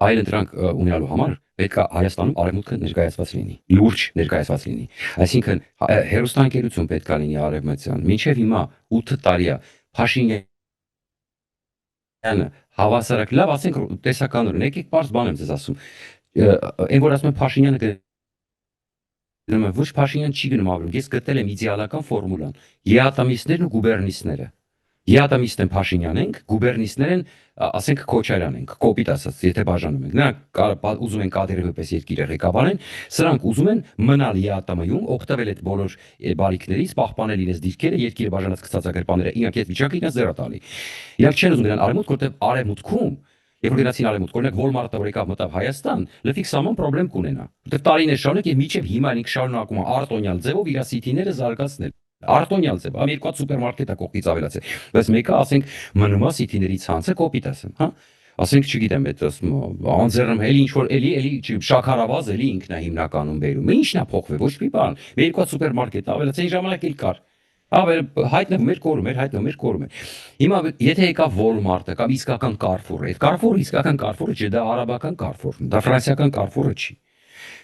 այլ դրանք ունենալու համար պետք է Հայաստանում արևմուտքը ներկայացված լինի, լուրջ ներկայացված լինի։ Այսինքն հերոստանգերություն պետք է լինի արևմտյան։ Մինչև հիմա 8 տարի է Փաշինյանը հավասարակ լավ, ասենք տեսականորեն, եկեք բարձ բան եմ ձեզ ասում։ Այն որ ասում են Փաշինյանը գնում է, ոչ Փաշինյան չի գնում ապրում։ Ես գտել եմ իդեալական ֆորմուլան։ Եատամիստներն ու գուբերնիստները։ Եատամիստն Փաշինյան ենք, գուբերնիստներ են, ասենք Քոչարյան ենք, կոպիտ ասած, եթե բաժանում ենք։ Նրանք ուզում են Կադիրովի պես երկիրը ղեկավարեն, սրանք ուզում են մնալ եատամայում, օգտվել այդ բոլոր բարիքներից, պահպանել իրենց դիրքերը, երկիրը բաժանած գծածագրպանները, իրանք այդ վիճակը իրենց ձեռը տալի։ Իրանք չեն ուզում գնալ արևմուտք, որտեղ արևմուտքում Երբ որ գնացին արևմուտք, օրինակ Walmart-ը որ եկավ մտավ Հայաստան, լրիվ սահման խնդրեմ կունենա։ Որտեղ տարիներ շարունակ եւ միջև հիմա ինք շարունակում է արտոնյալ ձևով իր սիթիները զարգացնել։ Արտոնյալ ձև, ամի երկու սուպերմարկետ է կողքից ավելացել։ Բայց մեկը ասենք մնում է սիթիների ցանցը կոպիտ ասեմ, հա։ Ասենք չգիտեմ, այդ անձեռում էլի ինչ որ էլի շաքարավազ էլի ինքն է հիմնականում բերում։ Ինչն է փոխվել, ոչ մի բան։ Մի երկու սուպերմարկետ ավելացել, այն ժամանակ էլ կար։ Հայտնվում էր կորում էր։ Հիմա եթե եկավ Walmart-ը կամ իսկական Carrefour-ը, այդ Carrefour-ը իսկական Carrefour-ը չէ, դա արաբական Carrefour-ն, դա ֆրանսիական Carrefour-ը չի։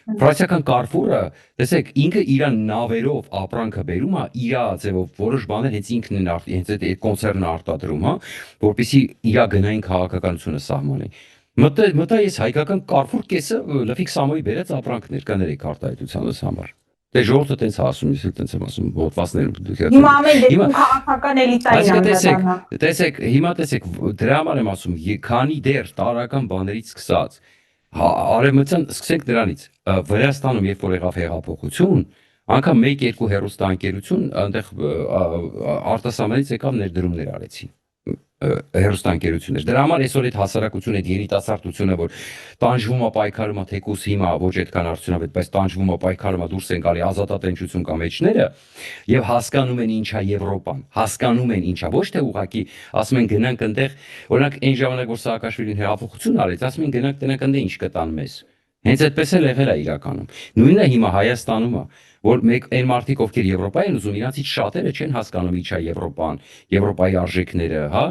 Ֆրանսիական Carrefour-ը, տեսեք, ինքը իր նավերով ապրանքը բերում է, իր ձևով որոշ բաներ հենց ինքն են հենց այդ կոնցեռնը արտադրում, հա, որպեսզի իր գնային քաղաքականությունը սահմանի։ Մտա ես հայկական Carrefour կեսը լրիվ Սամոյի բերած ապրանքներ կներեք արտահայտությանս համար։ Դե ժողովուրդը տենց ասում, ես էլ տենց եմ ասում, ոտվածները։ Հիմա ամեն դեպքում քաղաքական էլիտային անդրադառնա։ Տեսեք, հիմա տեսեք, դրա համար եմ ասում, քանի դեռ տարական բաներից սկսած արևմտյան սկսենք դրանից Վրաստանում երբ որ եղավ հեղափոխություն, անգամ 1-2 հեռուստաընկերություն այնտեղ արտասահմանից եկավ ներդրումներ արեցին հեռուստաընկերություններ։ Դրա համար այսօր այդ հասարակությունը, այդ երիտասարդությունը, որ տանջվում է, պայքարում է, թեկուզ հիմա ոչ այդքան արդյունավետ, բայց տանջվում է, պայքարում է, դուրս են գալի ազատատենչություն կամ էջները եւ հասկանում են ինչա Եվրոպան, հասկանում են ինչա, ոչ թե ուղակի ասում են գնանք այնտեղ, օրինակ այն ժամանակ որ Սաակաշվիլին հեղափոխություն արեց, ասում են գնանք տնենք այնտեղ ինչ կտան մեզ։ Հենց այդպես էլ եղել է իրականում։ Նույնը հիմա Հայաստանում է, որ մեկ այն մարդիկ, ովքեր Եվրոպա են ուզում, իրանցից շատերը չեն հասկանում ինչա Եվրոպան, Եվրոպայի արժեքները, հա,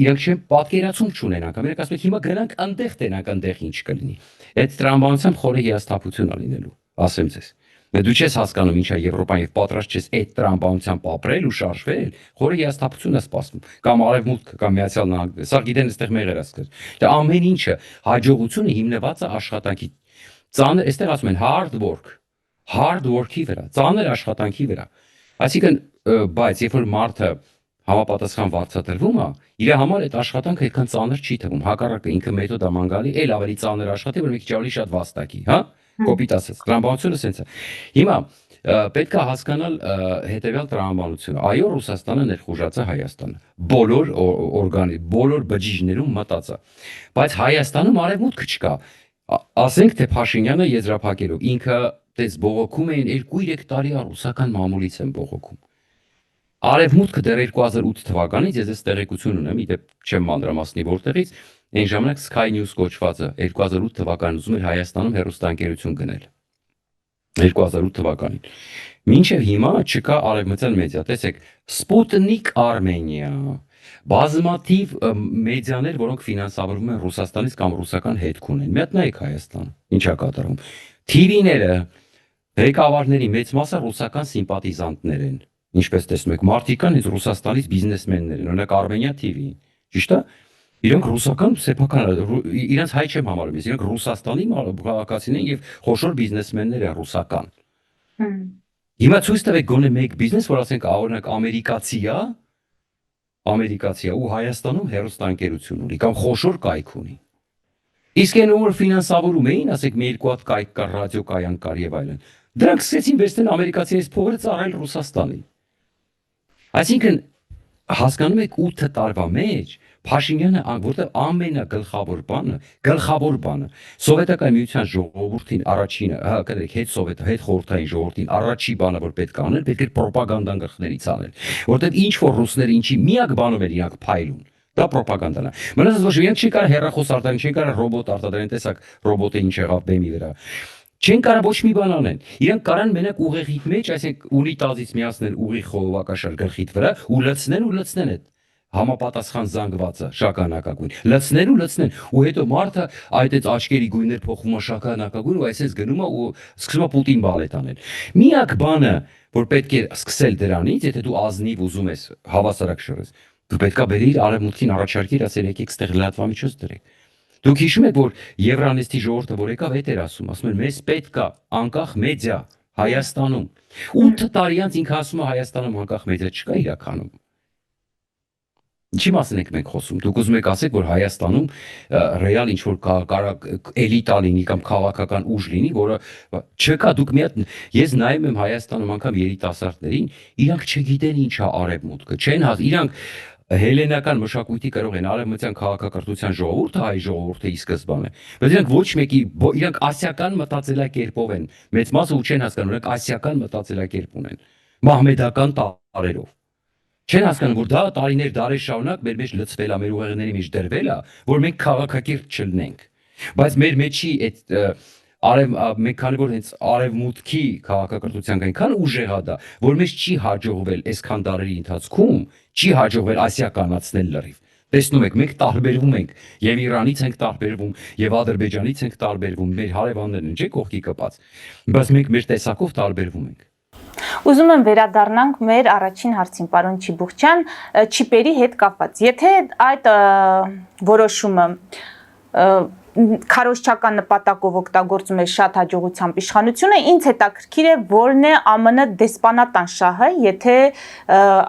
իրանք չեն պատկերացում չունեն անգամ, իրանք ասում են հիմա գնանք այնտեղ տենանք, այնտեղ ինչ կլինի։ Այդ տրամաբանությամբ խորը հիասթափություն է լինելու, ասեմ ձեզ։ Դու չես հասկանում ինչա Եվրոպան եւ պատրաստ չես այդ տրամաբանությամբ ապրել ու շարժվել, խորը հիասթափություն է սպասվում, կամ արևմուտքը, կամ Միացյալ Նահանգները, սա գիտեն այստեղ մեղր է սկսել։ Դա ամեն ինչը հաջողությունը հիմնված է աշխատանքի ծանր, այստեղ ասում են hard work-ի վրա, ծանր աշխատանքի վրա։ Այսինքն, բայց երբ որ մարդը համապատասխան վարձատրվում է, իր համար այդ աշխատանքը այդքան ծանր չի թվում։ Հակառակը ինքը մեթոդ է մանգալի, էլ ավելի ծանր աշխատի, որ մի քիչ ավելի շատ վաստակի, հա։ Կոպիտ ասած, տրամաբանությունը սենց է։ Հիմա պետք է հասկանալ հետևյալ տրամաբանությունը։ Այո, Ռուսաստանը ներխուժած է Հայաստանը։ Բոլոր բջիջներում մտած է։ Բայց Հայաստանում արևմուտք չկա։ Ասենք թե Փաշինյանը եզրափակելով ինքը դες բողոքում էին 2-3 տարի ռուսական մամուլից են բողոքում։ Արևմուտքը դեռ 2008 թվականից ես այս տեղեկություն ունեմ, իդեպ չեմ մանրամասնի որտեղից, այն ժամանակ Sky News կոչվածը 2008 թվականին ուզում էր Հայաստանում հեռուստաընկերություն գնել։ 2008 թվականին։ Մինչև հիմա չկա արևմտյան մեդիա, տեսեք, Sputnik Armenia, բազմաթիվ մեդիաներ, որոնք ֆինանսավորվում են Ռուսաստանից կամ ռուսական հետք ունեն։ Մի հատ նայեք Հայաստան, ինչա կատարում։ TV-ները, ղեկավարների մեծ մասը ռուսական սիմպաթիզանտներ են։ Ինչպես տեսնում եք, մարդիկ կան iz Ռուսաստանից բիզնեսմեններ են, օրինակ Armenia TV-ին, ճիշտ է։ Իրանք ռուսական սեփական, իրանք հայ չեմ համարում, իրանք Ռուսաստանի քաղաքացիներ են եւ խոշոր բիզնեսմեններ են ռուսական։ Հիմա ցույց տվեք գոնե մեկ բիզնես, որ ասենք օրինակ ամերիկացի է ու Հայաստանում հեռուստաընկերություն ունի կամ խոշոր կայք ունի։ Իսկ այն որ ֆինանսավորում էին, ասենք մի երկու հատ կայք կար, ռադիոկայան կար եւ այլն։ Դրանք սկսեցին վերցնել ամերիկացիներից փողերը ծառայել Ռուսաստանին։ Այսինքն հասկանում եք 8 տարվա մեջ Փաշինյանը որտեղ ամենագլխավոր բանը սովետական միության ժողովրդին առաջինը, հա, կներեք, հետ սովետը, հետ խորհրդային ժողովրդին առաջի բանը որ պետք է անել, պետք է ռոպագանդան գլխներից անել, որտեղ ինչ որ ռուսները ինչի միակ բանով էր իրանք փայլուն, դա ռոպագանդան է։ Մնաց ոչ իրանք չի կարող հեռախոս արտադրեն, չի կարող ռոբոտ արտադրեն, տեսակ ռոբոտը ինչ եղավ բեմի վրա։ Չեն կարող ոչ մի բան անեն։ Իրանք կարան մենակ ուղեղիդ մեջ, այսինքն ունիտազից միացնել ուղիղ խողովակաշար գլխիդ վրա ու լցնեն այդ համապատասխան զանգվածը շագանակագույն լցնեն ու հետո մարդը այդ աչքերի գույներ փոխում է շագանակագույն ու այսպես գնում է ու սկսում է Պուտին բալետ անել։ Միակ բանը, որ պետք է սկսել դրանից, եթե դու ազնիվ ուզում ես հավասարակ շռես, դու պետքա բերիր արևմուտքին առաջարկիր, ասել եկեք ստեղ լրատվամիջոց դրեք։ Դուք հիշում եք, որ Եվրանեստի ժողովուրդը որ եկավ, հետ էր ասում են, մեզ պետք է անկախ մեդիա Հայաստանում։ 8 տարի անց ինքը ասում է Հայաստանում անկախ մեդիա չկա իրականում։ Ինչի մասին եք մենք խոսում։ Դուք ուզում եք ասեք, որ Հայաստանում ռեալ ինչ որ էլիտա լինի կամ քաղաքական ուժ լինի, որը չկա։ Դուք մի հատ ես նայում եմ Հայաստանում անգամ երիտասարդներին, իրանք չգիտեն ինչ է արևմուտքը, չեն իրանք հելենական մշակույթի կրող են արևմտյան քաղաքակրթության ժողովուրդը, հայ ժողովուրդը ի սկզբանե, բայց իրանք ոչ մեկի իրանք ասիական մտածելակերպով են, մեծ մասը ու չեն հասկանում, իրանք ասիական մտածելակերպ ունեն, մահմեդական տարերով, չեն հասկանում, որ դա տարիներ դարեր շարունակ մեր մեջ լցվել է, մեր ուղեղների մեջ դրվել է, որ մենք քաղաքակիրթ չլինենք, բայց մեր մեջի այդ մենք քանի որ հենց արևմուտքի քաղաքակրթության այնքան ուժեղ է դա, որ մեզ չի հաջողվել այսքան դարերի ընթացքում, չի հաջողվել ասիականացնել լրիվ։ Տեսնում եք, մենք տարբերվում ենք, եւ Իրանից ենք տարբերվում, եւ Ադրբեջանից ենք տարբերվում, մեր հարևաններն են, չէ՞ կողքի կպած, բայց մենք մեր տեսակով տարբերվում ենք։ Ուզում եմ վերադառնանք մեր առաջին հարցին, պարոն Չիբուխչյան, չիպերի հետ կապված։ Եթե այդ որոշումը քարոզչական նպատակով օգտագործում է շատ հաջողությամբ իշխանությունը, ինձ հետաքրքիր է որն է ԱՄՆ դեսպանատան շահը, եթե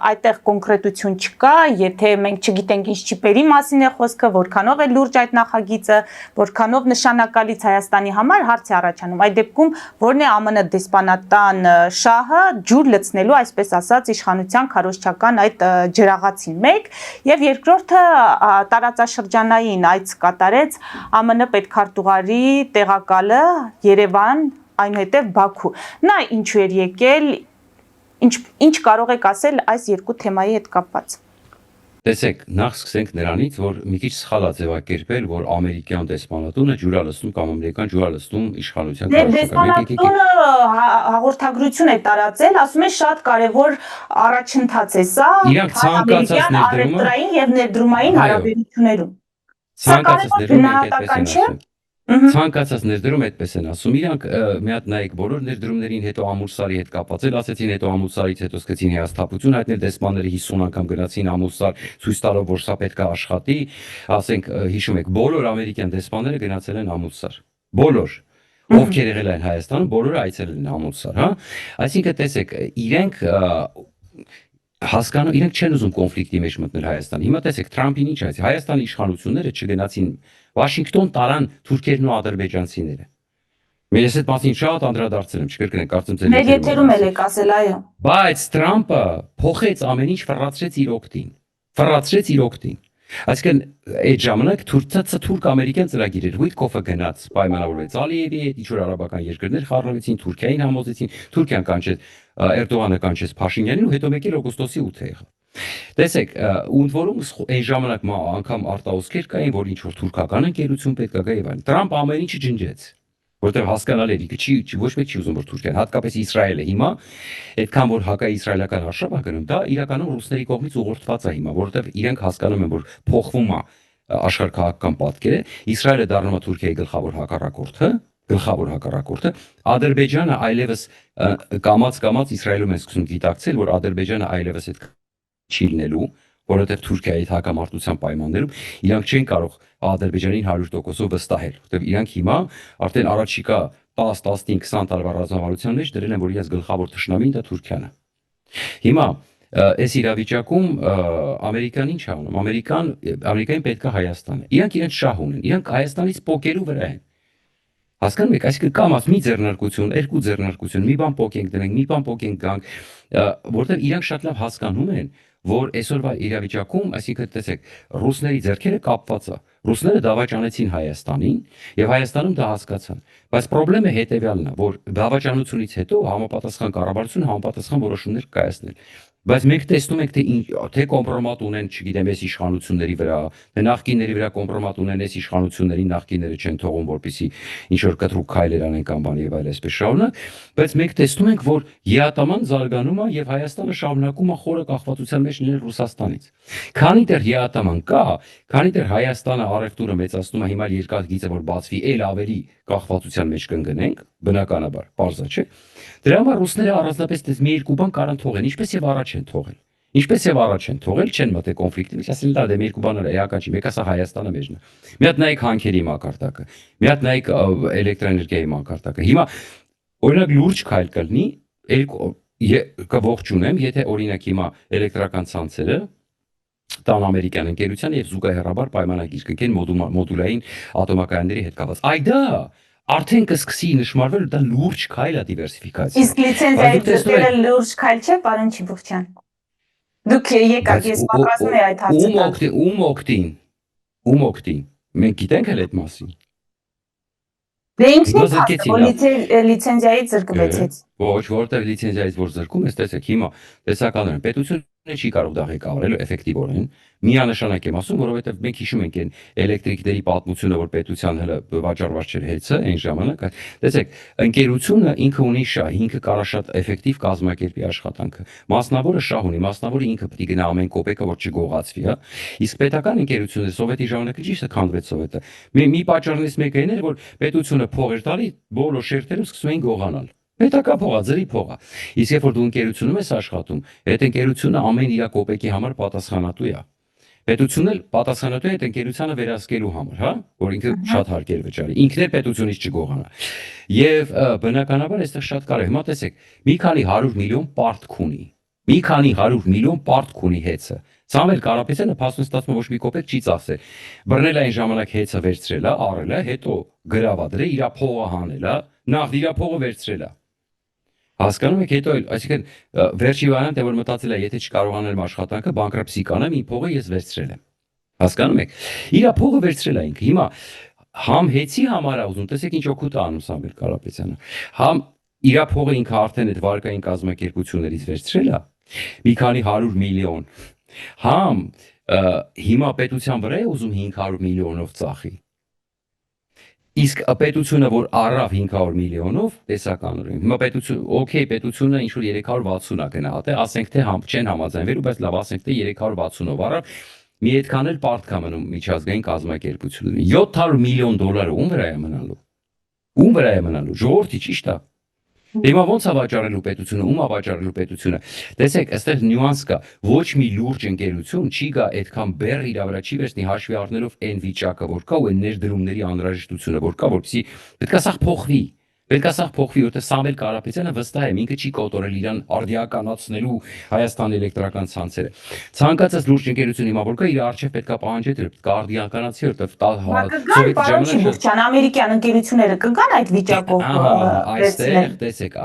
այդտեղ կոնկրետություն չկա, եթե մենք չգիտենք ինչ չիպերի մասին է խոսքը, որքանով է լուրջ այդ նախագիծը, որքանով նշանակալից Հայաստանի համար հարց է առաջանում։ Այդ դեպքում որն է ԱՄՆ դեսպանատան շահը ջուր լցնելու, այսպես ասած, իշխանության քարոզչական այդ ջրաղացին մեկ, եւ երկրորդը տարածաշրջանային այց կատարեց ԱՄՆ պետքարտուղարի տեղակալը Երևան, այնուհետև Բաքու։ Նա ինչու էր եկել, ինչ կարող եք ասել այս երկու թեմայի հետ կապված։ Տեսեք, նախ սկսենք նրանից, որ մի քիչ սխալ է ձևակերպել, որ ամերիկյան դեսպանատունը ջուր է լցնում կամ ամերիկյան ջուր է լցնում իշխանության դեսպանատունը հաղորդագրություն է տարածել, ասում է շատ կարևոր առաջընթաց է սա ամերիկյան առևտրային եւ ներդրումային հարաբերություններում։ Ցանկացած ներդրում այդպես են ասում, իրանք մի հատ նայեք բոլոր ներդրումներին հետո Ամուլսարի հետ կապված էլ ասեցին, հետո Ամուլսարից հետո սկսեցին հիասթափություն հայտնել, դեսպանները 50 անգամ գնացին Ամուլսար, ցույց տալով, որ սա պետք է աշխատի, ասենք հիշում եք, բոլոր ամերիկյան դեսպանները գնացել են Ամուլսար, բոլոր, ովքեր եղել են Հայաստանում, բոլորը այցելել են Ամուլսար, հա, այսինքն տեսեք, իրենք հասկանում, իրենք չեն ուզում կոնֆլիկտի մեջ մտնել Հայաստանը։ Հիմա տեսեք, Թրամփին ինչ ասի, Հայաստանի իշխանությունները չգնացին Վաշինգտոն, տարան թուրքերն ու ադրբեջանցիները։ Ես այդ մասին շատ անդրադարձել եմ, չկրկնեմ, կարծում եմ մեր եթերում էլ եք ասել, այո։ Բայց Թրամփը փոխեց ամեն ինչ, ֆռացրեց իր օգտին։ Ֆռացրեց իր օգտին։ Այսինքն այդ ժամանակ թուրք-ամերիկյան ծրագիր էր, Վիտկոֆը գնաց, պայմանավորվեց Ալիևի հետ, ինչ որ արաբական երկրներ խառնվեցին, Թուրքիային համոզեցին, Թուրքիան կանչեց Էրդողանը կանչեց Փաշինյանին ու հետո մեկ էլ օգոստոսի 8-ը եղավ։ Տեսեք, ընդ որում այն ժամանակ անգամ արտահոսքեր կային, որ ինչ որ թուրքական ընկերություն պետք է գա եւ այլն։ Տրամփ ամեն ինչը ջնջեց, որտեղ հասկանալի է, ոչ մեկ չի ուզում որ Թուրքիան, հատկապես Իսրայելը հիմա այդքան որ հակաիսրայելական արշավ է գնում, դա իրականում ռուսների կողմից ուղղորդված է հիմա, որտեղ իրենք հասկանում են, որ փոխվում է աշխարհքաղաքական պատկերը, Իսրայելը դառնում է Թուրքիայի գլխավոր հակառակորդը, Ադրբեջանը այլևս կամած Իսրայելում են սկսում գիտակցել, որ Ադրբեջանը այլևս այդ չի լինելու, որովհետև Թուրքիայի հակամարտության պայմաններում իրանք չեն կարող Ադրբեջանին 100%-ով վստահել, որովհետև իրանք հիմա արդեն առաջիկա 10, 15, 20 տարվա ռազմավարության մեջ դրել են, որ իրենց գլխավոր թշնամին դա Թուրքիան է։ Հիմա այս իրավիճակում Ամերիկան ինչ է անում։ Ամերիկային պետք է Հայաստանը։ Իրանք իրենց շահ ունեն, իրանք Հայաստանից պոկերու վրա են։ Հասկանում եք, այսինքն կամած մի ձեռնարկություն, երկու ձեռնարկություն, մի բան պոկենք դնենք, մի բան պոկենք գանք, որտեղ իրանք շատ լավ հասկանում են, որ այսօրվա իրավիճակում, այսինքն տեսեք, ռուսների ձեռքերը կապված է։ Ռուսները դավաճանեցին Հայաստանին եւ Հայաստանում դա հասկացան։ Բայց խնդրեմը հետեւյալն է, որ դավաճանությունից հետո համապատասխան կառավարությունը համապատասխան որոշումներ կայացնել։ Բայց մենք տեսնում ենք թե կոմպրոմատ ունեն, չգիտեմ, այս իշխանությունների վրա, թե նախկինների վրա կոմպրոմատ ունեն, այս իշխանությունների նախկինները չեն թողում, որպեսզի ինչ որ կտրուկ քայլեր անեն կամ բան եւ այլ այսպես շարունակ, բայց մենք տեսնում ենք, որ ԵԱՏՄ-ն զարգանում է եւ Հայաստանը շարունակում է խորը կախվածության մեջ լինել Ռուսաստանից։ Քանի դեռ ԵԱՏՄ-ն կա, քանի դեռ Հայաստանը առևտուրը մեծացնում է, հիմա երկաթ գիծը որ բացվի, ել ավելի կախվածության մեջ կընկնենք, բնականաբար, պարզա չէ։ Դրա համար ռուսները առանձնապես դες մի երկու բան կարան թողեն, ինչպես եւ առաջ են թողել։ Ինչպես եւ առաջ են թողել, չեն մտել կոնֆլիկտի մեջ, ասել դա դե մի երկու բաներ էական չի, մեկը սա Հայաստանը մեջն է։ Մի հատ նայեք հանքերի մակարդակը, մի հատ նայեք էլեկտրաէներգիայի մակարդակը։ Հիմա օրինակ լուրջ քայլ կլինի, կողջունեմ, եթե օրինակ հիմա էլեկտրական ցանցերը տան ամերիկյան ընկերության եւ զուգահեռաբար պայմանագիր կգեն մոդուլային ատոմակայանների հետ կապված։ Այ դա արդեն կսկսի նշмарվել, դա լուրջ քայլ է դիվերսիֆիկացիա։ Իսկ լիցենզիայի ծրագրերը լուրջ քայլ չէ, պարոն Չիբուխյան։ Դուք եկաք, ես պատրաստում եմ այդ հարցը։ Ում օգտին։ Մենք գիտենք էլ այդ մասին։ Դե ինքնին լիցենզիայի զրկվեցից։ Ոչ, որտեղ լիցենզիայից որ զրկում ես, տեսեք, հիմա տեսականորեն պետությունը չի կարող դա ղեկավարել էֆեկտիվորեն։ Միանշանակ եմ ասում, որովհետև մենք հիշում ենք այն էլեկտրիկների պատմությունը, որ պետության հələ վաճառված չէր հեծը այն ժամանակ։ Տեսեք, ընկերությունը ինքը ունի շահ, ինքը կարա շատ էֆեկտիվ կազմակերպի աշխատանքը։ Մասնավորը շահ ունի, մասնավորը ինքը պետք է գնա ամեն կոպեկը, որ չգողացվի, հա։ Իսկ պետական ընկերությունը սովետի ժամանակը ճիշտ է քանդվեց սովետը։ Մի պատճառներից մեկը այն էր, որ պետությունը փող էր տալի, բոլոր շերտերը սկսում էին գողանալ։ Պետական փողա, ձրի փողա։ Իսկ երբ որ դու ընկերությունում ես աշխատում, այդ ընկերությունը ամեն իր կոպեկի համար պատասխանատու է։ Պետությունն էլ պատասխանատու է այդ ընկերությանը վերահսկելու համար, հա, որ ինքը շատ հարկեր վճարի։ Ինքն էլ պետությունից չգողանա։ Եվ բնականաբար այստեղ շատ կարևոր է։ Հիմա տեսեք, մի քանի 100 միլիոն պարտք ունի։ Մի քանի 100 միլիոն պարտք ունի հեծը։ Սամվել Կարապետյանը փաստորեն ստացվում ոչ մի կոպեկ չի ծախսել։ Բռնել այն ժամանակ հեծը վերցրել է, առել է, հետո գրավադրել, իր փողը հանել է, նախ իր փողը վերցրել է։ Հասկանում եք, հետո այսինքն վերջի վարիանտը որ մտածել է, եթե չկարողանեմ աշխատանքը, բանկրապտսի կանեմ, իմ փողը ես վերցրել եմ։ Հասկանում եք։ Իր փողը վերցրել է ինքը։ Հիմա համ հեծի համար է ուզում, տեսեք ինչ օգուտ է անում Սամվել Կարապետյանը։ Համ իր փողը ինքը արդեն այդ վարկային կազմակերպություններից վերցրել է, մի քանի 100 միլիոն։ Համ հիմա պետության վրա է ուզում 500 միլիոնով ծախի։ Իսկ պետությունը որ առավ 500 միլիոնով տեսականորեն հիմա պետությունը ինչ որ 360-ա գնահատե, ասենք թե չեն համաձայնվելու, բայց լավ ասենք թե 360-ով առավ, մի այդքան էլ պարտք է մնում միջազգային կազմակերպություններին։ 700 միլիոն դոլարը ում վրա է մնալու։ Ում վրա է մնալու։ Ժողովրդի ճիշտ է։ Հիմա ոնց է վաճառելու պետությունը, ում է վաճառելու պետությունը։ Տեսեք, այստեղ նյուանս կա։ Ոչ մի լուրջ ընկերություն չի գա այդքան բեռ իր վրա չի վերցնի հաշվի առնելով այն վիճակը, որ կա ու այն ներդրումների անհրաժեշտությունը, որ կա, որպեսզի պետք է սա փոխվի։ Պետք է սա փոխվի, որտեղ Սամվել Կարապետյանը վստահ եմ, ինքը չի կոտորել իրան արդիականացնելու Հայաստանի էլեկտրական ցանցերը։ Ցանկացած լուրջ ընկերություն հիմա որ կա, իր արժեվ պետք է պահանջի, պետք է արդիականացի, որտեղ ամերիկյան ընկերությունները կգան այդ վիճակով այստեղ, տեսեք,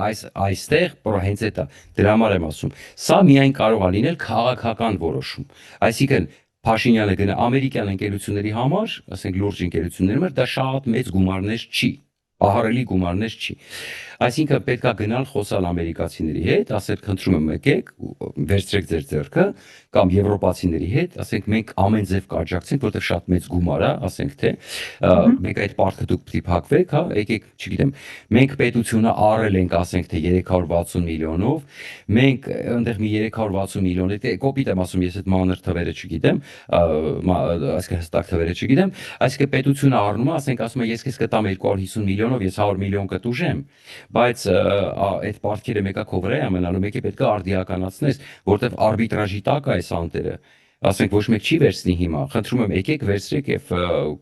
այստեղ հենց այդ է, դրա համար եմ ասում, սա միայն կարող է լինել քաղաքական որոշում, այսինքն Փաշինյանը գնա ամերիկյան ընկերությունների համար, ասենք լուրջ ընկերությունների համար, դա շատ մեծ գումարներ չի, ահռելի գումարներ չի, այսինքն պետք է գնալ խոսալ ամերիկացիների հետ, ասել խնդրում եմ եկեք, վերցրեք ձեր ձեռքը, կամ եվրոպացիների հետ, ասենք մենք ամեն ձև կաջակցենք, որտեղ շատ մեծ գումար է, ասենք թե մենք այդ պարտքը դուք պիտի փակվեք, հա, եկեք, չգիտեմ, մենք պետությունը առել ենք, ասենք թե 360 միլիոնով, մենք այնտեղ մի 360 միլիոն, կոպիտ եմ ասում, ես այդ մանր թվերը չգիտեմ, այսինքն հստակ թվերը չգիտեմ, այսինքն պետությունը առնում է, ասենք ասում է ես քեզ կտամ 250 միլիոնով, ես 100 միլիոն կտուժեմ, բայց այդ պարտքերը մեկը քո վրա է մնալու, մեկը պետք է արդիականացնես, որտեղ արբիտրաժի տակ է այս անտերը, ասենք ոչ մեկ չի վերցնի հիմա, խնդրում եմ եկեք վերցրեք եւ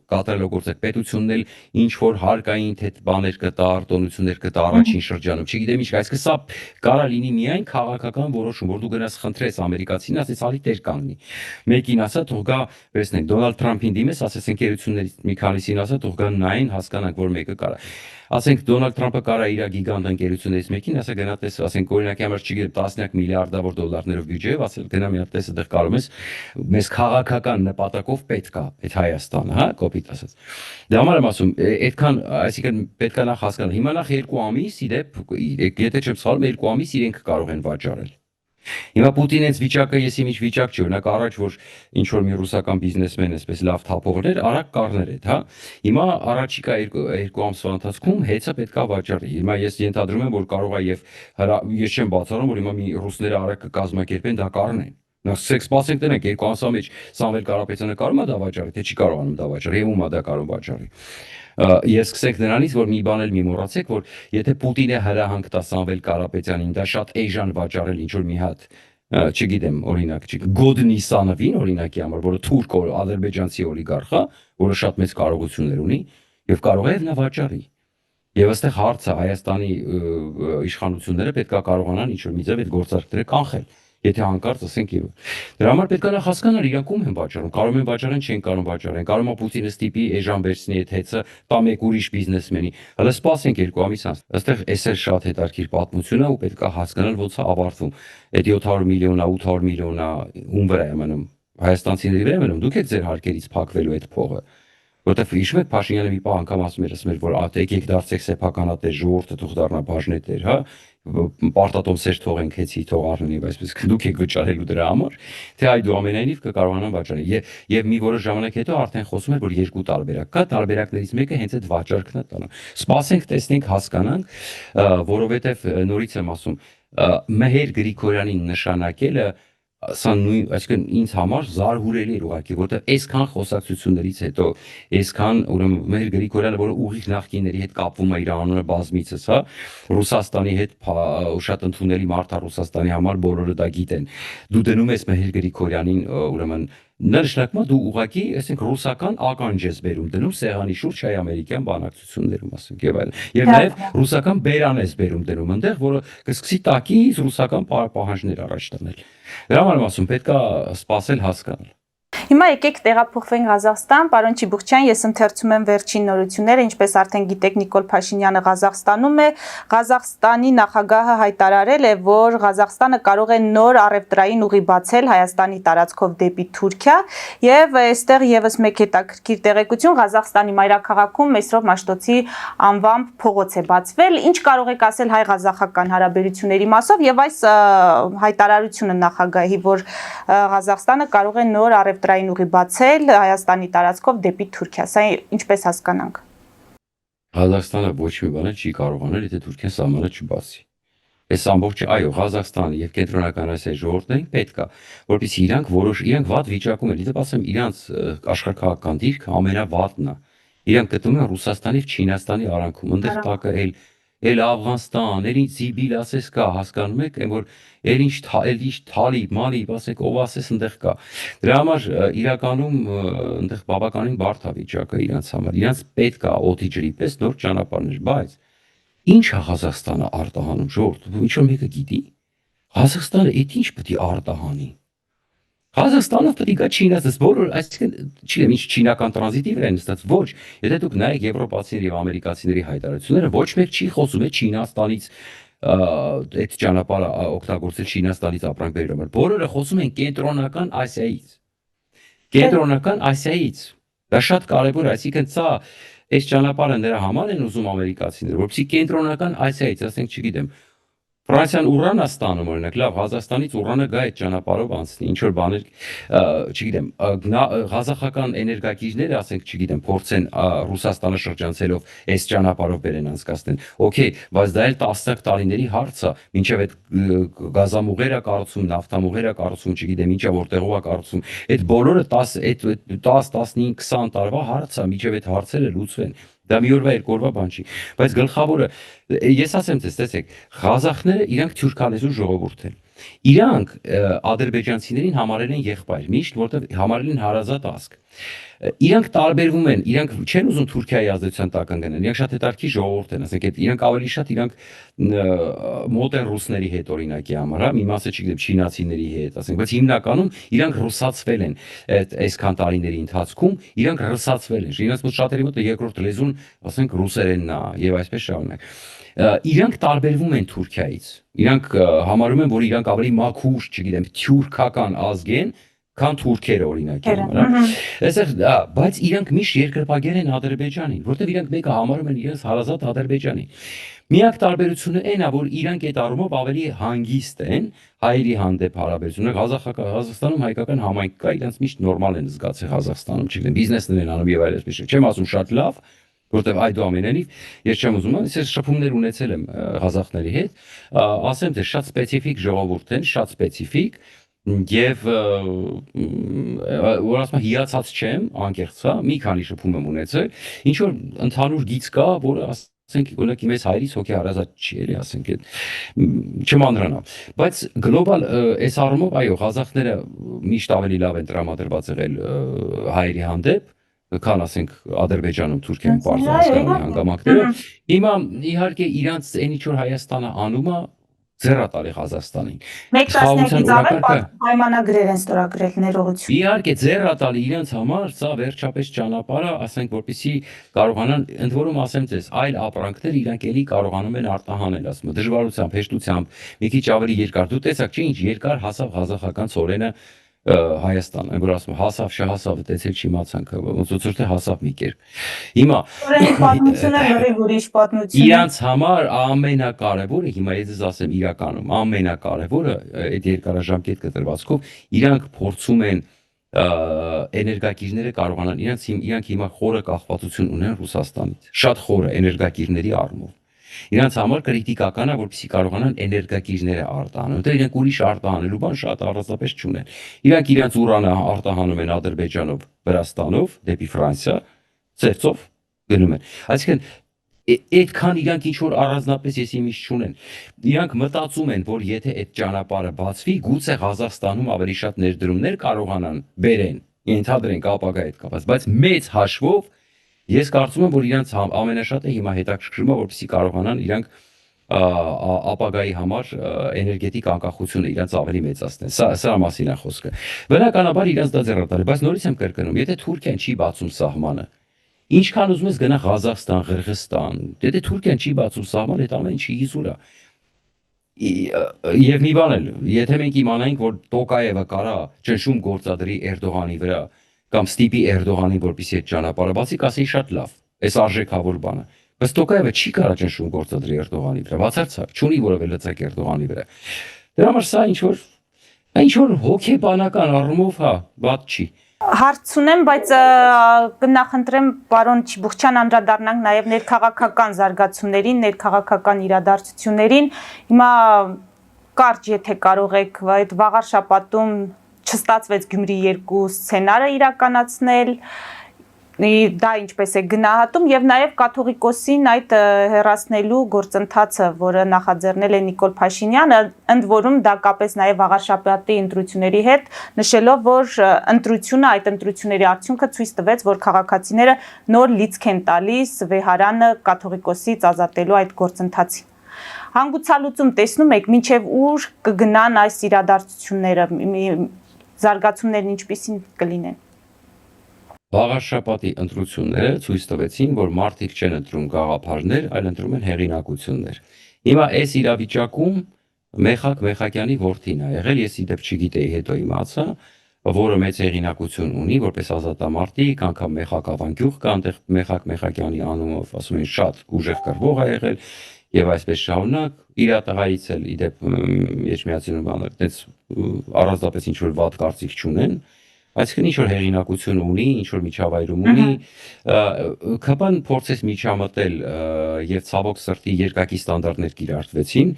կատարելագործեք պետությունն էլ ինչ որ հարկային թե բաներ կտա, արտոնություններ կտա առաջին շրջանում, չգիտեմ ինչ, այսինքն սա կարա լինի միայն քաղաքական որոշում, որ դու գնաս խնդրես ամերիկացին, ասես ալի տեր կանգնի, մեկին ասա թող գա վերցնենք, Դոնալդ Թրամփին դիմես, ասես ընկերություններից մի քանիսին ասա թող գան նային, հասկանանք որ մեկը կարա ասենք Դոնալդ Թրամփը կարա իր գիգանտ ընկերություններից մեկին ասա գնա տես, ասենք օրինակի համար չգիտեմ տասնյակ միլիարդավոր դոլարներով բյուջեով, ասել գնա մի հատ տես այդտեղ կարող ես մեզ քաղաքական նպատակով պետք է այդ Հայաստանը, հա, կոպիտ ասած։ Դա համար եմ ասում, այդքան, այսինքն պետք է նախ հասկանալ, հիմա նախ 2 ամիս, իդեպ, եթե չեմ սխալվում, 2 ամիս իրենք կարող են վաճառել։ Հիմա Պուտինի այս վիճակը եսի միջ վիճակ չի, օրինակ առաջ որ ինչ որ մի ռուսական բիզնեսմեն այսպես լավ թափողներ, արագ կառներ այդ, հա։ Հիմա առաջիկա երկու ամսվա ընթացքում հեծը պետքա վաճառի։ Հիմա ես ենթադրում եմ, որ կարող է եւ ես չեմ բացառում, որ հիմա մի ռուսները արագ կկազմակերպեն դա կառնեն։ Նա սպասենք տնենք երկու ամսվա մեջ Սամվել Կարապետյանը կարող է դա վաճառի, թե չի կարողանում դա վաճառի, եւ ում է դա կարող վաճառի։ Ես սկսենք նրանից, որ մի բան էլ մի մոռացեք, որ եթե Պուտինը հրահանգ տա Սամվել Կարապետյանին, դա շատ էժան վաճառել ինչ որ մի հատ, չգիտեմ, օրինակ, Գոդնի Սանովին օրինակի համար, որը թուրք ադրբեջանցի օլիգարխ է, որը շատ մեծ կարողություններ ունի, եւ կարող է նա վաճառի։ Եվ այստեղ հարցը Հայաստանի իշխանությունները պետք է կարողանան ինչ որ մի ձև այդ գործարքները կանխել։ Եթե հանկարծ ասենք եւ դրա համար պետք է նախ հասկանալ իրանք ում են վաճառում, կարող են վաճառեն, չեն կարող վաճառեն, կարող է Պուտինը ստիպի էժան վերցնի այդ հեծը, տա մեկ ուրիշ բիզնեսմենի, հələ սպասենք 2 ամիս անց։ Այստեղ էսեր շատ հետաքրքիր պատմություն է ու պետք է հասկանալ ոնց է ավարտվում։ Այդ 700 միլիոնա, 800 միլիոնա ում վրա է մնում, հայաստանցիների վրա է մնում, դուք եք ձեր հարկերից փակվելու այդ փողը։ Որտեվ հիշում եք Փաշինյանը մի պահ անգամ ասում էր, որ եկեք դարձեք սեփականատեր, ժողովուրդը թող դառնա բաժնետեր, հա, պարտատոմսեր թողենք հեծի, թող առնի, այսպես դուք եք վճարելու դրա համար, թե այդուամենայնիվ կկարողանան վաճառել։ Եվ մի որոշ ժամանակ հետո արդեն խոսում էր, որ երկու տարբերակ կա, տարբերակներից մեկը հենց այդ վաճառքն է տանում։ Սպասենք, տեսնենք, հասկանանք, որովհետև նորից եմ ասում, Մեհեր Գրիգորյանին նշանակելը սա նույն, այսինքն ինձ համար զարհուրելի էր ուղղակի, որտեղ այսքան խոսակցություններից հետո, այսքան ուրեմն Մեհեր Գրիգորյանը, որը ուղիղ նախկինների հետ կապվում է իր անունը բազմիցս, հա, Ռուսաստանի հետ շատ ընդունելի մարդ է Ռուսաստանի համար, բոլորը դա գիտեն։ Դու դնում ես Մեհեր Գրիգորյանին, ուրեմն նշանակում է դու ուղղակի, այսինքն ռուսական ականջ ես բերում դնում սեղանի շուրջ հայ-ամերիկյան բանակցություններում, ասենք եւ այլն։ Եվ նաեւ ռուսական բերան ես բերում դնում այնտեղ, որը կսկսի տակից ռուսական պահանջներ առաջ տանել։ Դրա համար եմ ասում, պետք է սպասել հասկանալ։ Հիմա եկեք տեղափոխվենք Ղազախստան, պարոն Չիբուխչյան, ես ընթերցում եմ վերջին նորությունները, ինչպես արդեն գիտեք, Նիկոլ Փաշինյանը Ղազախստանում է, Ղազախստանի նախագահը հայտարարել է, որ Ղազախստանը կարող է նոր առևտրային ուղի բացել Հայաստանի տարածքով դեպի Թուրքիա, եւ այստեղ եւս մեկ հետաքրքիր տեղեկություն, Ղազախստանի մայրաքաղաքում Մեսրոպ Մաշտոցի անվամբ փողոց է բացվել, ինչ կարող եք ասել հայ-ղազախական հարաբերությունների մասով եւ այս հայտարարությունը նախագահի, որ Ղազախստանը կարող է նոր առևտրային ուղի բացել Հայաստանի տարածքով դեպի Թուրքիա, սա ինչպես հասկանանք։ Ղազախստանը ոչ մի բան չի կարողանել, եթե Թուրքիան սահմանը չբացի։ Այս ամբողջը, այո, Ղազախստանը եւ Կենտրոնական Ասիայի ժողովուրդներին պետք է, որպեսզի իրանք վատ վիճակում են, դիտեք ասեմ, իրանք աշխարհքաղաքական դիրքը ամենավատն է։ Իրանք գտնվում են Ռուսաստանի եւ Չինաստանի արանքում, այնտեղ տակը էլ Աֆղանստան, էլ ինչ Զիբիլ ասես կա, հասկանում եք, այն որ էլ ինչ Թալիբ, Մալիբ, ասեք, ով ասես այնտեղ կա։ Դրա համար իրականում այնտեղ բավականին բարդ է վիճակը իրանց համար։ Իրանց պետք է օդի ջրի պես նոր ճանապարհներ, բայց ինչ է Ղազախստանը արտահանում, ժողովուրդ, ինչ որ մեկը գիտի։ Ղազախստանը այդ ինչ պետք է արտահանի։ Ղազախստանը պետք է գա Չինաստանից, բոլոր, այսինքն, չգիտեմ, ինչ չինական տրանզիտի վրա են նստած, ոչ, եթե դուք նայեք եվրոպացիների եւ ամերիկացիների հայտարարությունները, ոչ մեկ չի խոսում է Չինաստանից այդ ճանապարհը օգտագործել Չինաստանից ապրանք բերելու համար։ Բոլորը խոսում են Կենտրոնական Ասիայից։ Կենտրոնական Ասիայից։ Դա շատ կարևոր է, այսինքն սա այս ճանապարհը նրա համար են ուզում ամերիկացիները, որովհետեւ Կենտրոնական Ասիայից, ասենք, չգիտեմ, Ֆրանսիան Ուրանն է ստանում, օրինակ, լավ, Ղազախստանից Ուրանը գա այդ ճանապարհով անցնի, ինչ որ բաներ, չգիտեմ, ղազախական էներգակիրները, ասենք, չգիտեմ, փորձեն Ռուսաստանը շրջանցելով այս ճանապարհով բերեն անցկացնեն։ Okay, բայց դա էլ տասնյակ տարիների հարց է, մինչև այդ գազամուղերը կառուցում, նավթամուղերը կառուցում, չգիտեմ, ինչա որտեղով է կառուցում։ Այդ բոլորը 10, 15, 20 տարվա հարց է, մինչև այդ հարցերը լուծվեն։ Դա մի օրվա երկու օրվա բան չի, բայց գլխավորը ես ասեմ ձեզ, տեսեք, ղազախները իրանք թուրքալեզու ժողովուրդ են։ Իրանք ադրբեջանցիներին համարել են եղբայր, միշտ որտեղ համարել են հարազատ ազգ։ Իրանք տարբերվում են, իրանք չեն ուզում Թուրքիայի ազդեցության տակ ընկնել, իրանք շատ հետաքրքիր ժողովուրդ են, ասենք, իրանք ավելի շատ իրանք մոտ են ռուսների հետ օրինակի համար, հա, մի մասը չգիտեմ չինացիների հետ, ասենք, բայց հիմնականում իրանք ռուսացվել են այսքան տարիների ընթացքում, իրանք ռուսացվել են, իրանք մոտ շատերի մոտ երկրորդ լեզուն, ասենք, ռուսերենն է եւ այսպես շարունակ։ Իրանք տարբերվում են Թուրքիայից։ Իրանք համարում են, որ իրանք ավելի մաքուր, չգիտեմ, թյուրքական ազգ են, քան թուրքերը օրինակ Այսօր բայց իրանք միշտ երկրպագեր են Ադրբեջանին, որտեղ իրանք մեկը համարում են իրենց հարազատ Ադրբեջանին։ Միակ տարբերությունը այն է, որ իրանք այդ առումով ավելի հանգիստ են հայերի հանդեպ հարաբերությունները Ղազախստանում հայկական համայնք կա, իրենց միշտ նորմալ են զգացել Ղազախստանում, չգիտեմ, բիզնեսներ են անում եւ այլպես։ Չեմ ասում շատ լավ, որտեղ այդուամենայնիվ ես չեմ ուզում, ես շփումներ ունեցել եմ ղազախների հետ, ասեմ թե շատ սպეციფიկ ժողովուրդ են, շատ սպეციფიկ եւ որ ասում հիացած չեմ, անկեղծ հա, մի քանի շփում եմ ունեցել, ինչ որ ընդհանուր գիծ կա, որը ասենք օրինակ մեզ հայրից հոգի հարազատ չի էլի, ասենք այդ չմանրանա, բայց գլոբալ այս առումով այո, ղազախները միշտ ավելի լավ են տրամադրված եղել հայերի հանդեպ քան ասենք Ադրբեջանում Թուրքիայում բարձր հասկանալի հանգամանքները։ Հիմա իհարկե իրանց այն ինչ որ Հայաստանը անում է ձեռատալի Ղազախստանին։ Մեկ տասնյակից ավել պայմանագրեր են ստորագրել ներողություն։ Իհարկե ձեռատալի իրենց համար սա վերջապես ճանապարհը, ասենք որպեսզի կարողանան ընդ որում ասեմ ձեզ, այլ ապրանքներ իրանք էլի կարողանում են արտահանել, ասում եմ, դժվարությամբ, հեշտությամբ, մի քիչ ավելի երկար։ Դու տեսակ չէ ինչ երկար հասավ ղազախական ծորենը Հայաստան, այն որ ասում հասավ, չհասավ, տեսել չիմացանք, ոնց որ թե հասավ մի կերպ։ Հիմա պատմությունը լրիվ ուրիշ պատմություն է։ Իրանց համար ամենակարևորը, հիմա ես ասեմ իրականում, ամենակարևորը այդ երկարաժամկետ կտրվածքով իրանք փորձում են էներգակիրները կարողանան իրանք հիմա խորը կախվածություն ունեն Ռուսաստանից, շատ խորը էներգակիրների առումով։ Իրանց համար կրիտիկական է, որպեսզի կարողանան էներգակիրները արտահանել, որտեղ իրենք ուրիշ արտահանելու բան շատ առանձնապես չունեն։ Իրանք իրենց ուրանը արտահանում են Ադրբեջանով, Վրաստանով, դեպի Ֆրանսիա, ծերծով գնում են։ Այսինքն այդքան իրանք ինչ որ առանձնապես ես իմիջ չունեն։ Իրանք մտածում են, որ եթե այդ ճանապարհը բացվի, գուցե Ղազախստանում ավելի շատ ներդրումներ կարողանան բերեն, ենթադրենք ապագա հետ կապված, բայց մեծ հաշվով Ես կարծում եմ, որ իրանց ամենաշատը հիմա հետաքրքրում է, որպեսզի կարողանան իրանք ապագայի համար էներգետիկ անկախությունը իրանց ավելի մեծացնել։ Սա մասին է խոսքը։ Բնականաբար իրանց դա ձեռնտալ է, բայց նորից եմ կրկնում, եթե Թուրքիան չի բացում սահմանը, ինչքան ուզում ես գնա Ղազախստան, Ղրղստան, եթե Թուրքիան չի բացում սահմանը, այդ ամեն ինչի իզուր է։ Եվ մի բան էլ, եթե մենք իմանայինք, որ Տոկաևը կարա ճնշում գործադրի Էրդողանի վրա կամ ստիպի Էրդողանին, որպեսզի այդ ճանապարհը բացի, կասեի շատ լավ, այս արժեքավոր բանը։ Բայց Տոկաևը չի կարա ճնշում գործադրի Էրդողանի վրա, բացարձակ, չունի որևէ լծակ Էրդողանի վրա։ Դրա համար սա ինչ որ հոգեբանական առումով, հա, բաց չի։ Հարց ունեմ, բայց կնախընտրեմ պարոն Չիբուխչյան անդրադառնանք նաև ներքաղաքական զարգացումներին, ներքաղաքական իրադարձություններին։ Հիմա կարճ եթե կարող եք այդ վաղար շաբաթում չստացվեց Գյումրի 2 սցենարը իրականացնել, դա ինչպես է գնահատում եւ նաեւ կաթողիկոսին այդ հեռացնելու գործընթացը, որը նախաձեռնել է Նիկոլ Փաշինյանը, ընդ որում դա կապեց նաեւ վաղարշաբաթի ընտրությունների հետ, նշելով, որ այդ ընտրությունների արդյունքը ցույց տվեց, որ քաղաքացիները նոր լիցք են տալիս Վեհարանը կաթողիկոսից ազատելու այդ գործընթացին։ Հանգուցալուծում տեսնում եք, մինչև ուր կգնան այս իրադարձությունները, զարգացումներն ինչպիսին կլինեն։ Վաղարշաբաթի ընտրությունները ցույց տվեցին, որ մարդիկ չեն ընտրում գաղափարներ, այլ ընտրում են հեղինակություններ։ Հիմա այս իրավիճակում Մեխակ Մեխակյանի որդին է եղել, ես իդեպ չգիտեի, հետո իմացա, որը մեծ հեղինակություն ունի, որպես ազատամարտիկ, անգամ Մեխակ ավանգյուղ կա, այնտեղ Մեխակ Մեխակյանի անունով, ասում են, շատ ուժեղ կռվող է եղել, եւ այսպես շարունակ իր տղայից էլ իդեպ Երջմիածին բանը, այդպես առանձնապես ինչ որ վատ կարծիք չունեն, այսինքն ինչ որ հեղինակություն ունի, ինչ որ միջավայրում ունի, ԿՊ-ն փորձեց միջամտել եւ ցավոք սրտի երկակի ստանդարտներ կիրառվեցին,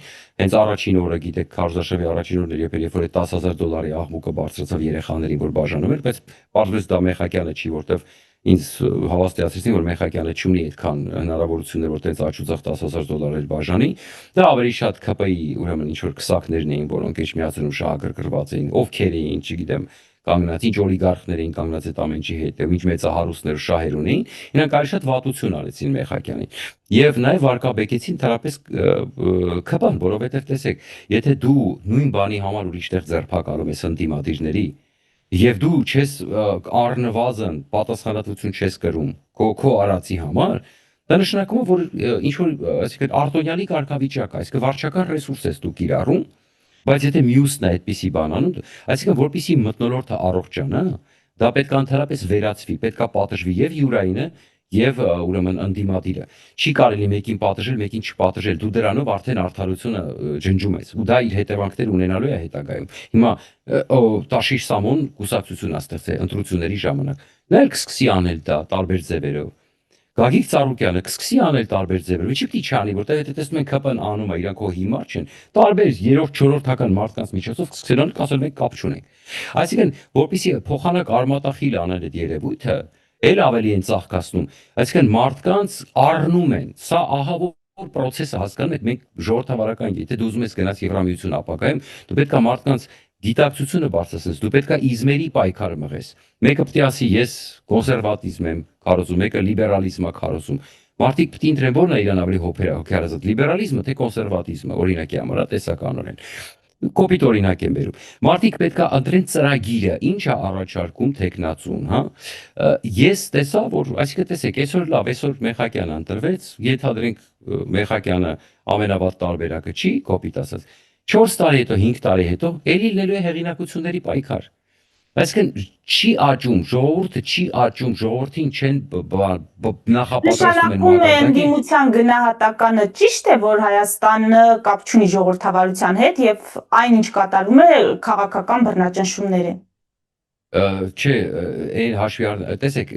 հենց առաջին օրը գիտեք Քարզաշովի առաջին օրն էր, երբ որ $10,000 աղմուկը բարձրացավ երեխաներին, որ բաժանում էր, բայց պարզվեց դա Մեխակյանը չի, որտեվ ինձ հավաստիացրեցին, որ Մեխակյանը չունի այդքան հնարավորություններ, որ տենց աչուձախ $10,000 բաժանի, դա ավելի շատ ԿՊ-ի ուրեմն ինչ որ քսակներն էին, որոնք Երջմիածնում շահագրգռված էին, ովքեր էին, չգիտեմ, կանգնած, ինչ օլիգարխներ էին կանգնած այդ ամենի հետ, եւ ինչ մեծահարուստներ ու շահեր ունեին, իրանք այլ շատ վատություն արեցին Մեխակյանին։ Եվ նաեւ վարկաբեկեցին թերապես ԿՊ-ն, որովհետեւ տեսեք, եթե դու նույն բանի համար ուրիշտեղ ձերբակալում ես ընդդիմադիրների, եւ դու չես առնվազն պատասխանատվություն չես կրում քո արածի համար, դա նշանակում է, որ ինչ որ, այսինքն արտոնյալի կարգավիճակ է, այսինքն վարչական ռեսուրս ես դու կիրառում Բայց եթե մյուսն է այդպիսի բան անում, այսինքն որպեսի մթնոլորտը առողջանա, դա պետք է ընդհանրապես վերացվի, պետք է պատժվի եւ յուրայինը եւ ուրեմն ընդդիմադիրը։ Չի կարելի մեկին պատժել, մեկին չպատժել։ Դու դրանով արդեն արդարությունը ջնջում ես։ Ու դա իր հետևանքներ ունենալու է հետագայում։ Հիմա Տաշիր Սամոն կուսակցություն է ստեղծել ընտրությունների ժամանակ։ Նա էլ կսկսի անել դա տարբեր ձևերով։ Գագիկ Ծառուկյանը կսկսի անել տարբեր ձևերով։ Ինչի՞ պիտի չանի, որտեղ եթե տեսնում ենք ՀՊ-ն անում է, իրանք հո հիմար չեն։ Տարբեր 3-4-ական մարդկանց միջոցով կսկսել են ասել մենք կապ չունենք։ Այսինքն, որպեսզի փոխանակ արմատախիլ անել այդ երևույթը, էլ ավելի են ծաղկացնում։ Այսինքն մարդկանց առնում են։ Սա ահա որ process-ը հասկանում եք, մենք ժողովրդավարական, եթե դու ուզում ես գնաս Եվրամիություն ապագայում, դու պետք է մարդկանց գիտակցությունը բարձրացնես, դու պետք է իզմերի պայքարը մղես։ Մեկը պետք է ասի ես կոնսերվատիզմ եմ քարոզում, մեկը լիբերալիզմ է քարոզում։ Մարդիկ պետք է ընտրեն որն է իրան ավելի հոգեհարազատ, լիբերալիզմը թե կոնսերվատիզմը, օրինակի համար, տեսականորեն։ Կոպիտ օրինակ եմ բերում։ Մարդիկ պետք է ընտրեն ծրագիրը, ինչ է առաջարկում տեխնացուն, հա։ Ես տեսա, որ այսինքն տեսեք, այսօր լավ, այսօր Մեխակյանը ընտրվեց, ենթադրենք Մեխակյանը ամենավատ տարբերակը չի, կոպիտ ասած։ 4 տարի հետո, 5 տարի հետո ելի լինելու է հեղինակությունների պայքար։ Այսինքն չի աճում, ժողովուրդը չի աճում, ժողովրդին չեն նախապատրաստում են մակարդակին։ Ընդդիմության գնահատականը ճիշտ է, որ Հայաստանը կապ չունի ժողովրդավարության հետ եւ այնինչ կատարում է քաղաքական բռնաճնշումներ են։ Չէ, այն հաշվի տեսեք,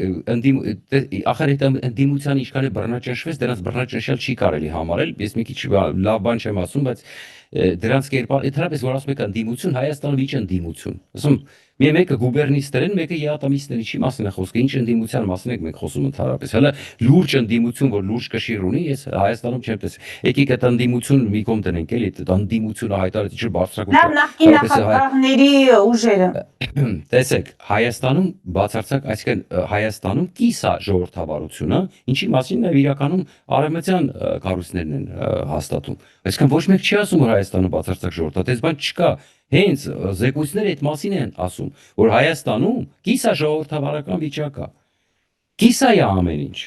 ախր այդ ընդդիմության ինչքան է բռնաճնշվեց, դրանց բռնաճնշել չի կարելի համարել, ես մի քիչ լավ բան չեմ ասում, բայց դրանց կերպար, ընդհանրապես որ ասում եք ընդդիմություն, Հայաստանում ինչ ընդդիմություն։ Ասում մեկը գուբերնիստեր են, մեկը ԵԱՏՄ-իստների չի մասին է խոսքը, ինչ ընդդիմության մասին եք մենք խոսում ընդհանրապես։ Հələ լուրջ ընդդիմություն, որ լուրջ կշիռ ունի, ես Հայաստանում չեմ տեսել։ Եկեք այդ ընդդիմություն մի կողմ դնենք, էլի, այդ ընդդիմությունը հայտարարել ինչ բարձրակույն։ Լավ, նախկին նախագահների ուժերը։ Տեսեք, Հայաստանում բացարձակ, այսինքն Հայաստանում կիսա ժողովրդավարությունը, ինչի մասին նաև իրականում արևմտյան կառույցներն են հաստատում։ Այսինքն ոչ մեկ չի ասում, որ Հայաստանը բացարձակ ժողովրդավար, դες բան չկա։ Հենց զեկույցները այդ մասին են ասում, որ Հայաստանում կիսա ժողովրդավարական վիճակ է։ Կիսա է ամեն ինչ։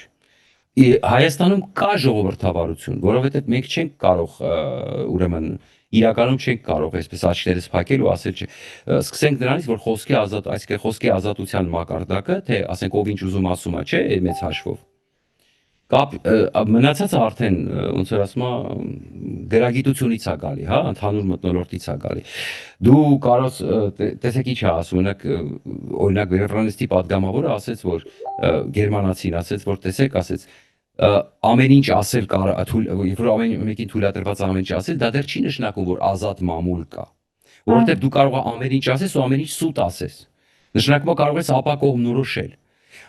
Հայաստանում կա ժողովրդավարություն, որովհետև մենք չենք կարող ուրեմն իրականում չենք կարող այսպես աչքերս փակել ու ասել չէ։ Սկսենք նրանից, որ այսինքն խոսքի ազատության մակարդակը, թե ասենք ով ինչ ուզում ասում է, չէ, մեծ հաշվով։ Մնացածը արդեն ոնց որ ասում է գրագիտությունից է գալի, հա, ընդհանուր մթնոլորտից է գալի։ Դու կարող տեսեք ինչ է ասում, օրինակ Վերոնեստի падգամավորը ասեց, որ գերմանացին ասեց, որ տեսեք, ասեց ամեն ինչ ասել երբ որ ամեն մեկին թույլատրված ամեն ինչ ասել, դա դեռ չի նշանակում, որ ազատ մամուլ կա։ Որովհետև դու կարող ես ամեն ինչ ասես ու ամեն ինչ սուտ ասես։ Նշանակում է կարող ես ապակողմնորոշել։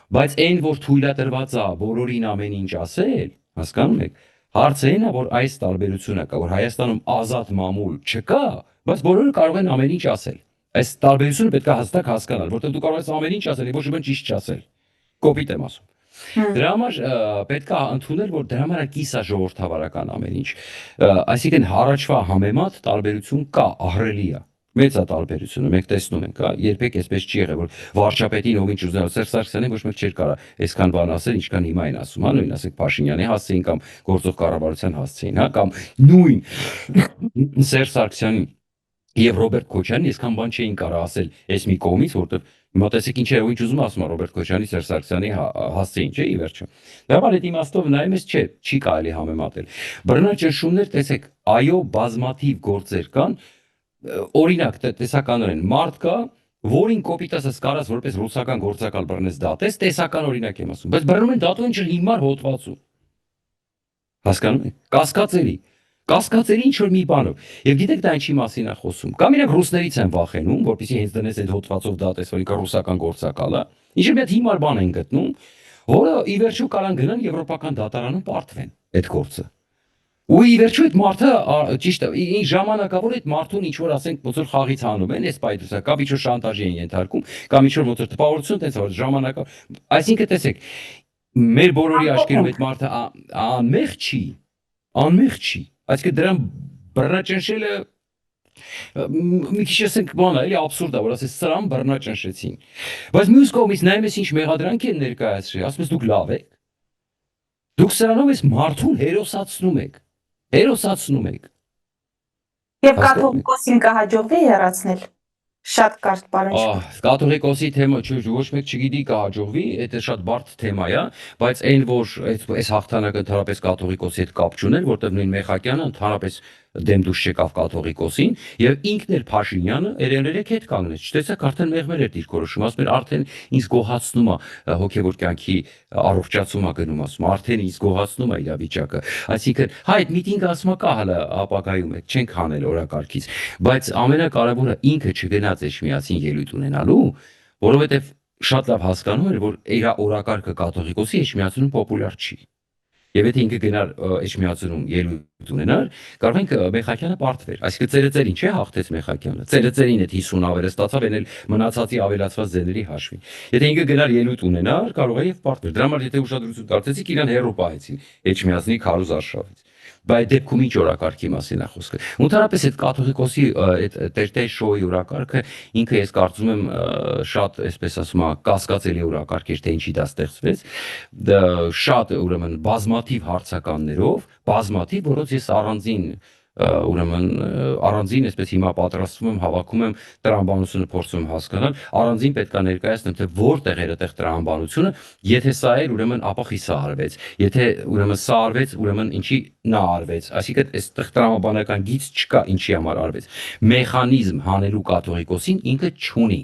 Բայց այն, որ թույլատրված է բոլորին ամեն ինչ ասել, հասկանում եք, հարցը այն է, որ այս տարբերությունը կա, որ Հայաստանում ազատ մամուլ չկա, բայց բոլորը կարող են ամեն ինչ ասել։ Այս տարբերությունը պետք է հստակ հասկանալ, որտեղ դու կարող ես ամեն ինչ ասել, ոչ մի բան ճիշտ չասել։ Կոպիտ եմ ասում։ Դրա համար պետք է ընդունել, որ դրա համար կիսա ժողովրդավարական ամեն ինչ։ Այսինքն առաջվա համեմատ տարբերություն կա, ահռելի է։ Մեծ է տարբերությունը, մենք տեսնում ենք, հա, երբեք այսպես չի եղել, որ վարչապետին ով ինչ ուզել, Սերժ Սարգսյանին ոչ մեկ չէր կարող այսքան բան ասել, ինչքան հիմա են ասում, հա, նույն ասեք Փաշինյանի հասցեին կամ գործող կառավարության հասցեին, հա, կամ նույն Սերժ Սարգսյանին եւ Ռոբերտ Քոչարյանին այսքան բան չէին կարող ասել այս մի կողմից, որովհետեւ հիմա տեսեք ինչ է, ինչ ուզում ասում է Ռոբերտ Քոչարյանի, Սերժ Սարգսյանի հասցեին, չէ, ի վերջո։ Դա բան այդ իմաստով նայում ես, չի կարելի համեմատել։ Բռնաճնշումներ, տեսեք, այո, բազմաթիվ գործեր կան, օրինակ տեսականորեն մարդ կա, որին կոպիտ ասած կարած որպես ռուսական գործակալ բռնես դատես, տեսական օրինակ եմ ասում, բայց բռնում են դատու ինչ հիմար հոդվածում։ Հասկանում եք։ Կասկածերի ինչ որ մի բանով։ Եվ գիտեք դա ինչի մասին է խոսում։ Կամ իրենք ռուսներից են վախենում, որպեսզի հենց դնես այդ հոդվածով դատես, որ ինքը ռուսական գործակալ է։ Ինչ մի հատ հիմար բան են գտնում, որը ի վերջո կարան գնան եվրոպական դատարանում պարտվեն այդ գործը։ Ու ի վերջո այդ մարդը ճիշտ է, ինչ ժամանակավոր այդ մարդուն ինչ որ ասենք ոնց որ խաղից հանում են, այս պայթուսա, կամ ինչ որ շանտաժի են ենթարկում, կամ ինչ որ ոնց որ տպավորություն տենց որ ժամանակավոր։ Այսինքն տեսեք, մեր բոլորի աչքերում այդ մարդը անմեղ չի։ Այսինքն դրան բռնաճնշելը մի քիչ ասենք բան է, էլի աբսուրդ է, որ ասես սրան բռնաճնշեցին։ Բայց մյուս կողմից նայում ես ինչ մեղադրանք են ներկայացրել, ասում ես դուք լավ եք։ Դուք սրանով այս մարդուն հերոսացնում եք։ Եվ կաթողիկոսին կհաջողվի հեռացնել։ Շատ կարճ բառը։ Կաթողիկոսի թեմա ոչ մեկ չգիտի կհաջողվի, դա շատ բարդ թեմա է, բայց այն որ այս հաղթանակը ընդհանրապես կաթողիկոսի հետ կապ չուներ, որտեղ նույն Մեխակյանը ընդհանրապես դեմ դուրս չեկավ կաթողիկոսին եւ ինքն էլ Փաշինյանը երեք հետ կանգնեց։ Չտեսակ արդեն մեղմել էր դիրքորոշում, ասում էր արդեն ինձ գոհացնում է հոգեվոր կյանքի առողջացում է գնում, ասում արդեն ինձ գոհացնում է իրավիճակը։ Այսինքն հայ այդ միտինգը ասում է կա հələ ապագայում է, չենք հանել օրակարգից, բայց ամենակարևորը ինքը չգնաց Էջմիածին ելույթ ունենալու, որովհետեւ շատ լավ հասկանում էր, որ իր օրակարգը կաթողիկոսի Էջմիածնում պոպուլյար չի։ Եվ եթե ինքը գնար Էջմիածնում ելույթ ունենար, կարող ենք Մեխակյանը պարտվեր։ Այսինքն ծերծերին չէ հաղթեց Մեխակյանը։ Ծերծերին այդ 50 ավերը ստացավ, այն էլ մնացածի ավելացված ձեների հաշվին։ Եթե ինքը գնար ելույթ ունենար, կարող է եւ պարտվեր։ Դրա համար եթե ուշադրություն դարձեցիք, իրան հերո պահեցին Էջմիածնի քարոզ արշավից։ Բայց դեպքում ինչ օրակարգի մասին է խոսքը։ Ընդհանրապես այդ կաթողիկոսի այդ Տեր շոուի օրակարգը ինքը ես կարծում եմ շատ, այսպես ասում եմ, կասկածելի օրակարգ էր, թե ինչի դա ստեղծվեց։ Շատ ուրեմն բազմաթիվ հարցականներով, բազմաթիվ, որոնց ես առանձին այսպես հիմա պատրաստվում եմ, հավաքում եմ տրամաբանությունը փորձում եմ հասկանալ, առանձին պետք է ներկայացնեմ, թե որտեղ էր այդտեղ տրամաբանությունը, եթե սա էր, ուրեմն ապա խիսա արվեց, եթե ուրեմն սա արվեց, ուրեմն ինչի նա արվեց, այսինքն այստեղ տրամաբանական գիծ չկա ինչի համար արվեց, մեխանիզմ հանելու կաթողիկոսին ինքը չունի,